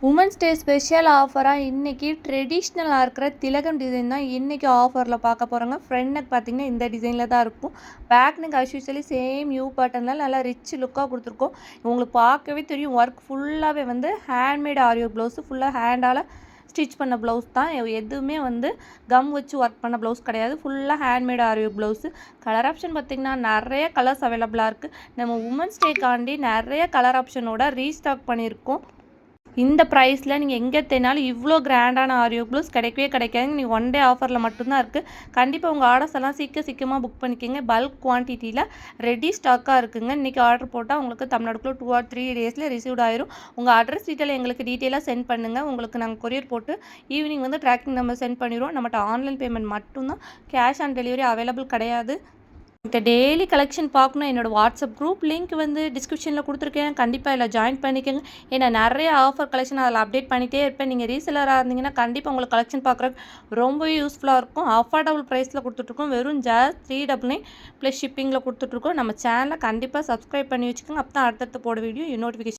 Women's day special ஆஃபராக இன்றைக்கி ட்ரெடிஷ்னலாக இருக்கிற திலகம் டிசைன் தான் இன்றைக்கி ஆஃபரில் பார்க்க போகிறோங்க. ஃப்ரண்ட் நெக் பார்த்திங்கன்னா இந்த டிசைனில் தான் இருக்கும். Back neck as usually same U பேட்டர்னில் நல்லா ரிச் லுக்காக கொடுத்துருக்கோம். உங்களுக்கு பார்க்கவே தெரியும் ஒர்க் ஃபுல்லாகவே வந்து ஹேண்ட்மேட் ஆரியோ ப்ளவுஸு, ஃபுல்லாக ஹேண்டால் ஸ்டிச் பண்ண ப்ளவுஸ் தான். எதுவுமே வந்து கம் வச்சு ஒர்க் பண்ண ப்ளவுஸ் கிடையாது. ஃபுல்லாக ஹேண்ட்மேட் ஆரியோ ப்ளவுஸு. கலர் ஆப்ஷன் பார்த்திங்கன்னா நிறைய கலர்ஸ் அவைலபிளாக இருக்குது. நம்ம உமன்ஸ் டேக்காண்டி நிறைய கலர் ஆப்ஷனோட ரீஸ்டாக் பண்ணியிருக்கோம். இந்த ப்ரைஸில் நீங்கள் எங்கே தேனாலும் இவ்வளோ கிராண்டான ஆரியோ ப்ளவுஸ் கிடைக்கவே கிடைக்காதுங்க. நீங்கள் ஒன் டே ஆஃபரில் மட்டும்தான் இருக்குது. கண்டிப்பாக உங்கள் ஆர்டர்ஸ் எல்லாம் சீக்கிரமாக புக் பண்ணிக்கோங்க. பல்க் குவான்டிட்டியில் ரெடி ஸ்டாக்காக இருக்குங்க. இன்றைக்கி ஆர்டர் போட்டால் உங்களுக்கு தமிழ்நாடுக்குள்ளே 2 or 3 டேஸில் ரிசீவ்ட் ஆயிரும். உங்கள் அட்ரஸ் டீட்டெயில் எங்களுக்கு டீட்டெயிலாக சென்ட் பண்ணுங்கள். உங்களுக்கு நாங்கள் கொரியர் போட்டு ஈவினிங் வந்து ட்ராக்கிங் நம்பர் சென்ட் பண்ணிடுவோம். நம்மகிட்ட ஆன்லைன் பேமெண்ட் மட்டும்தான், கேஷ் ஆன் டெலிவரி அவைலபிள் கிடையாது. இந்த டெய்லி கலெக்ஷன் பார்க்கணும். என்னோடய வாட்ஸ்அப் குரூப் லிங்க் வந்து டிஸ்கிரிப்ஷனில் கொடுத்துருக்கேன். கண்டிப்பாக இதில் ஜாயின் பண்ணிக்கோங்க. ஏன்னா நிறைய ஆஃபர் கலெக்ஷன் அதில் அப்டேட் பண்ணிகிட்டே இருப்பேன். நீங்கள் ரீசெலராக இருந்தீங்கன்னா கண்டிப்பாக உங்களுக்கு கலெக்ஷன் பார்க்குறதுக்கு ரொம்பவே யூஸ்ஃபுல்லாக இருக்கும். அஃபோர்டபுள் ப்ரைஸில் கொடுத்துட்ருக்கோம். வெறும் ஜஸ்ட் 399 ப்ளஸ் ஷிப்பிங்கில் கொடுத்துட்ருக்கோம். நம்ம சேனலை கண்டிப்பாக சப்ஸ்கிரைப் பண்ணி வச்சுக்கோங்க. அப்போ தான் அடுத்தடுத்து போட வீடியோ நோட்டிஃபிகேஷன்